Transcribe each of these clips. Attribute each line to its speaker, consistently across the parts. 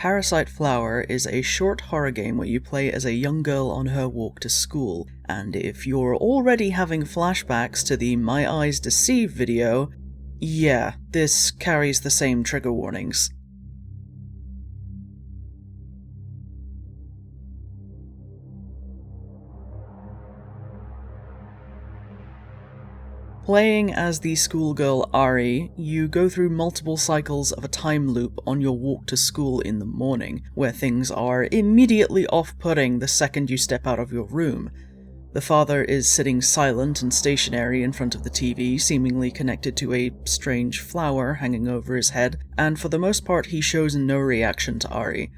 Speaker 1: Parasite Flower is a short horror game where you play as a young girl on her walk to school, and if you're already having flashbacks to the My Eyes Deceive video, yeah, this carries the same trigger warnings. Playing as the schoolgirl Ari, you go through multiple cycles of a time loop on your walk to school in the morning, where things are immediately off-putting the second you step out of your room. The father is sitting silent and stationary in front of the TV, seemingly connected to a strange flower hanging over his head, and for the most part he shows no reaction to Ari.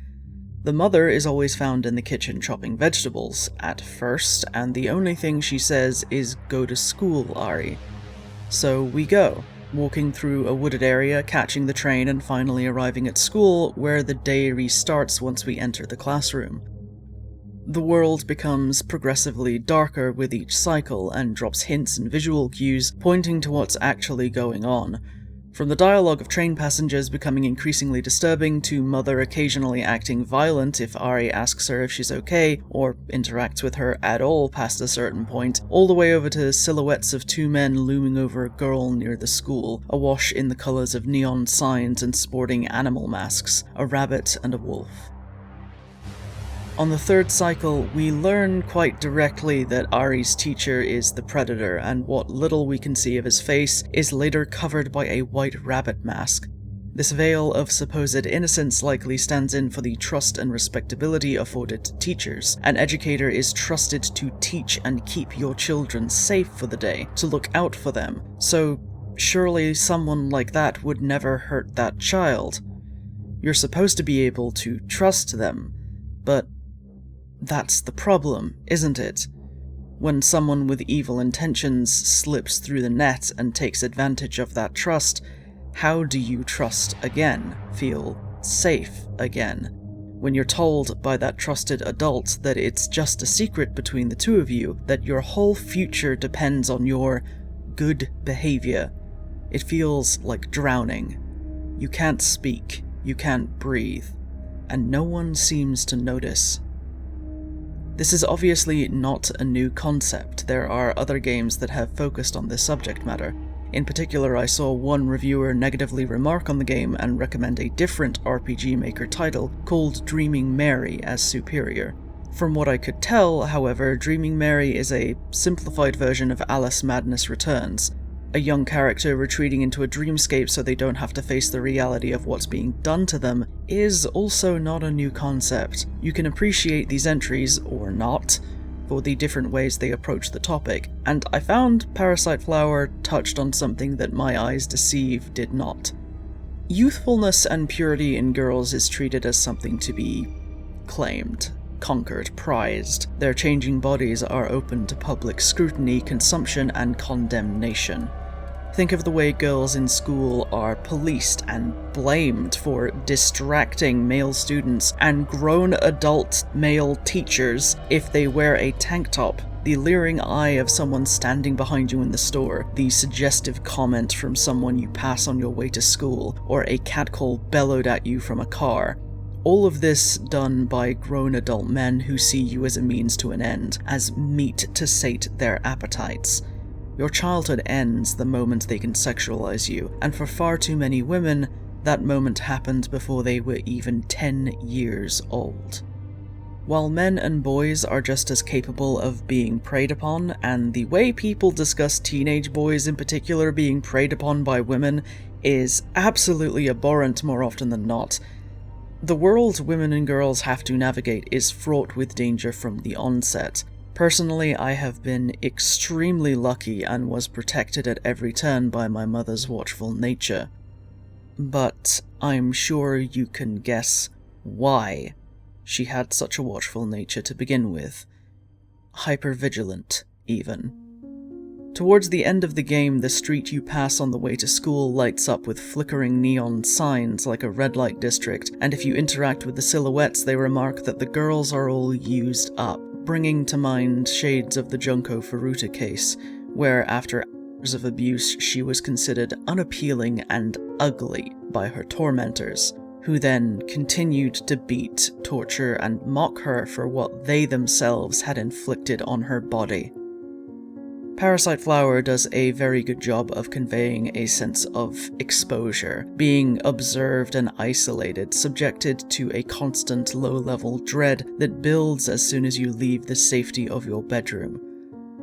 Speaker 1: The mother is always found in the kitchen chopping vegetables, at first, and the only thing she says is "Go to school, Ari." So we go, walking through a wooded area, catching the train, and finally arriving at school, where the day restarts once we enter the classroom. The world becomes progressively darker with each cycle, and drops hints and visual cues pointing to what's actually going on. From the dialogue of train passengers becoming increasingly disturbing, to Mother occasionally acting violent if Ari asks her if she's okay, or interacts with her at all past a certain point, all the way over to silhouettes of two men looming over a girl near the school, awash in the colours of neon signs and sporting animal masks, a rabbit and a wolf. On the third cycle, we learn quite directly that Ari's teacher is the Predator, and what little we can see of his face is later covered by a white rabbit mask. This veil of supposed innocence likely stands in for the trust and respectability afforded to teachers. An educator is trusted to teach and keep your children safe for the day, to look out for them, so surely someone like that would never hurt that child. You're supposed to be able to trust them, but that's the problem, isn't it? When someone with evil intentions slips through the net and takes advantage of that trust, how do you trust again, feel safe again? When you're told by that trusted adult that it's just a secret between the two of you, that your whole future depends on your good behavior, it feels like drowning. You can't speak, you can't breathe, and no one seems to notice. This is obviously not a new concept. There are other games that have focused on this subject matter. In particular, I saw one reviewer negatively remark on the game and recommend a different RPG Maker title called Dreaming Mary as superior. From what I could tell, however, Dreaming Mary is a simplified version of Alice Madness Returns, a young character retreating into a dreamscape so they don't have to face the reality of what's being done to them is also not a new concept. You can appreciate these entries, or not, for the different ways they approach the topic, and I found Parasite Flower touched on something that My Eyes Deceive did not. Youthfulness and purity in girls is treated as something to be claimed, conquered, prized. Their changing bodies are open to public scrutiny, consumption, and condemnation. Think of the way girls in school are policed and blamed for distracting male students and grown adult male teachers if they wear a tank top, the leering eye of someone standing behind you in the store, the suggestive comment from someone you pass on your way to school, or a catcall bellowed at you from a car. All of this done by grown adult men who see you as a means to an end, as meat to sate their appetites. Your childhood ends the moment they can sexualize you, and for far too many women, that moment happened before they were even 10 years old. While men and boys are just as capable of being preyed upon, and the way people discuss teenage boys in particular being preyed upon by women is absolutely abhorrent more often than not, the world women and girls have to navigate is fraught with danger from the onset. Personally, I have been extremely lucky and was protected at every turn by my mother's watchful nature. But I'm sure you can guess why she had such a watchful nature to begin with. Hypervigilant, even. Towards the end of the game, the street you pass on the way to school lights up with flickering neon signs like a red light district, and if you interact with the silhouettes, they remark that the girls are all used up, bringing to mind shades of the Junko Furuta case, where after hours of abuse she was considered unappealing and ugly by her tormentors, who then continued to beat, torture, and mock her for what they themselves had inflicted on her body. Parasite Flower does a very good job of conveying a sense of exposure, being observed and isolated, subjected to a constant low-level dread that builds as soon as you leave the safety of your bedroom.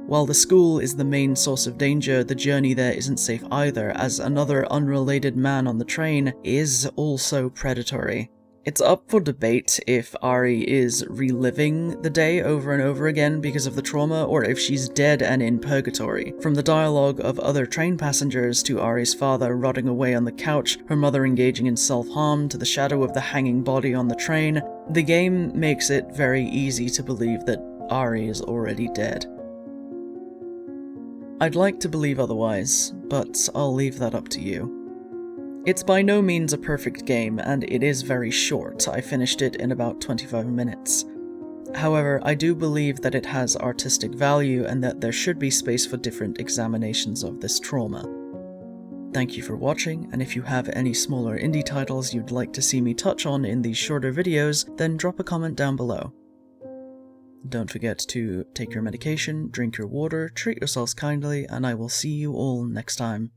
Speaker 1: While the school is the main source of danger, the journey there isn't safe either, as another unrelated man on the train is also predatory. It's up for debate if Ari is reliving the day over and over again because of the trauma, or if she's dead and in purgatory. From the dialogue of other train passengers to Ari's father rotting away on the couch, her mother engaging in self-harm, to the shadow of the hanging body on the train, the game makes it very easy to believe that Ari is already dead. I'd like to believe otherwise, but I'll leave that up to you. It's by no means a perfect game, and it is very short. I finished it in about 25 minutes. However, I do believe that it has artistic value and that there should be space for different examinations of this trauma. Thank you for watching, and if you have any smaller indie titles you'd like to see me touch on in these shorter videos, then drop a comment down below. Don't forget to take your medication, drink your water, treat yourselves kindly, and I will see you all next time.